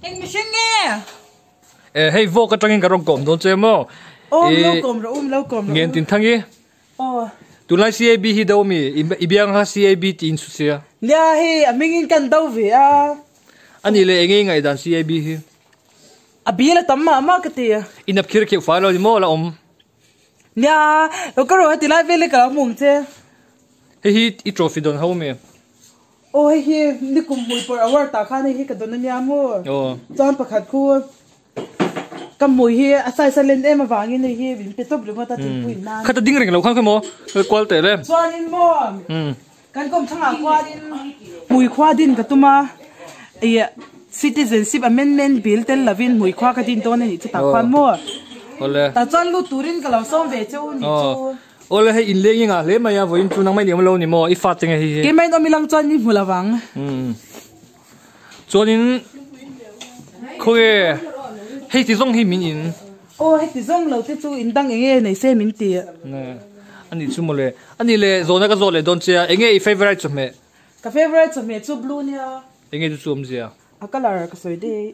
Anh mới xem nghe. Hey vô cái trang cái rong cổng don't chơi mà. Lâu cổng rồi, lâu cổng rồi. Nghe tin thằng gì? Tu lai CAB hi đâu mi? Ibiang ha CAB tin susia. Lia hi, mình in cần đâu vậy à? Anh đi lấy ngay ngày đàn CAB hi. Abi là tấm mà cái gì? Inap kia kêu phải rồi mo là Lia, đâu có rồi thì lại về lấy cái mùng chứ. Hey hi trophy don home mi. Hi, đi cùng mùi por award ta khá này hi cái đó nó nhà mua. Chọn bạc hạt khu. Cầm mùi hi, sai lên em mà vàng như này hi, bị top được mà ta tìm quỷ nan. Khát đinh rình lâu khang cái mo, qual tệ lên. Chọn in mo. Cái công thằng nào qua din, mùi khoa din cái tụi mà. Citizenship Amendment Bill tel lavin mùi khoa cái din đó này chỉ tao khoan mo. Ta chọn lu turin cái lâu xong về châu ni châu. Ole hay in lệ nga lệ mày vô in chu nang mai niệm lâu ni mo i phát tiếng hi. Cái mai đó mi lang chọn ni mula vàng. Cho nên khôi hay thì giống hay mình in. Hay thì giống lâu thì chú in đăng nghe này xem mình tiệt. Nè, anh đi chung mole, anh đi le zona cái zole don chia, anh nghe favorite cho mẹ. Cái favorite cho mẹ chú blue nha. Anh nghe chú gì à? Color cái sợi đi.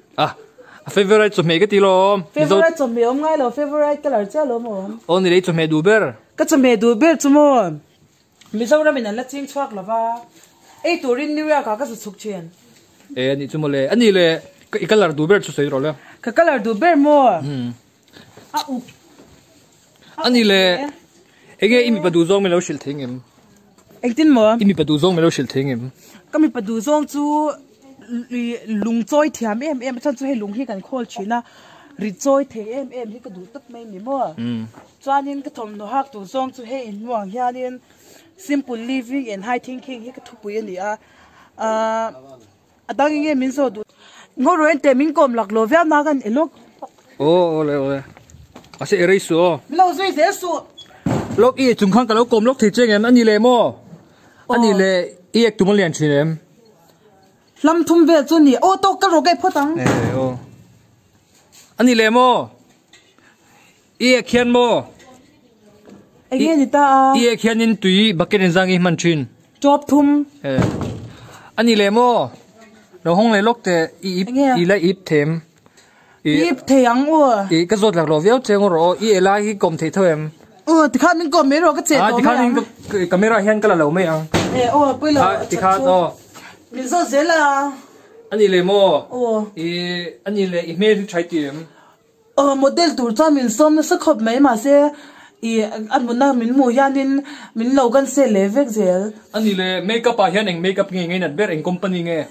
Favorite cho mẹ cái tí lo. Favorite cho mẹ ông ngay lo favorite color cha lo mo. Ông đi lấy cho mẹ duber. Cái cho mẹ duber chú mo. Mình sau đó mình ăn là chinh choạc là ba. Turin New York cái sự chuyện. Anh đi chung mole, anh đi le cái color duber chú sấy rồi. Cái color duber mo. Anh đi le, anh nghe imi badu zong mẹ lâu xịt thing em. Anh tin mo? Imi badu zong mẹ lâu xịt thing em. Cái mình badu zong chú lung choi thiam em chân chú hay lung hi kan khol china ri choi the em hi ka du tak mai mi mo chuanin ka thom no hak tu zong chu he in wang hianin simple living and high thinking hi ka thupui ani adang nge min so du ngoro en te min kom lak lo vya na kan elok ole ase erei so mi lo zui de so lok i chung khang ka lo kom lok thi cheng em ani le mo ani le i ek tumol lian chin em lam thum ve chu ni to ka ro kai photang anh đi làm mo, ie khian mo, nghe gì ta, ie khian in tùy bạc cái răng in man chin, job thum, anh đi làm mo, nó không lấy lốc thế, i lấy ip thêm, ip thèng ủa, cái giọt lạc lò véo cheng rồi, ie lại cái cầm thế thôi em, thì khát mình cầm mấy rồi cái chết đó, thì khát mình camera hiện cái là lâu mấy à, bây giờ, thì khát mình sao dễ là anh đi làm mo, anh đi làm email trái tim, model tour cho mình xong nó sức hợp mấy mà sẽ anh muốn nào mình mua ya nên mình lâu gần sẽ lấy việc gì anh đi làm makeup à hiện anh makeup nghe nghe nát biết anh company nghe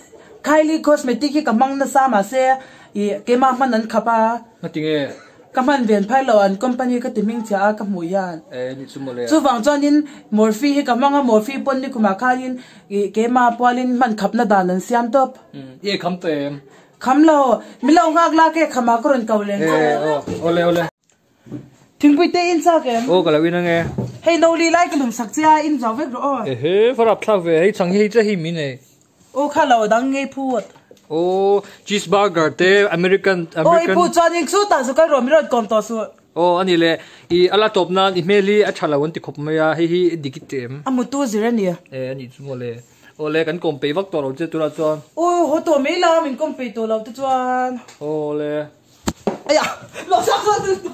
Kylie Cosmetics cái mang nó sao mà sẽ cái mà mình ăn khắp à nó tiếng nghe các bạn viện phải lo anh company cái tìm mình trả các mua ya đi chung một lẽ chú vàng cho nên morphe cái mang morphe pon đi cũng mà khai cái mà polin mình khắp nó đàn anh xem top ie khăm tem khăm lo mình lo ngạc la cái khăm mà còn cầu lên ole thình bụi tê in sao kìa cái là win nghe hay đâu đi lại cái lồng sặc chia in giáo vết rồi phảiรับthao về hay chẳng hay chứ hi mi này khá lâu đang nghe phuột cheeseburger te American phuột cho nên số ta số cái rồi mình rồi còn to số anh lệ ala top na emaili a chala won ti khop maya hi dikitem amu tu zira ni ani chu mole ole kan kom pe vak to ro che tura chon ho to me la min kom pe to lo tu chuan ole aya lo sak sa tu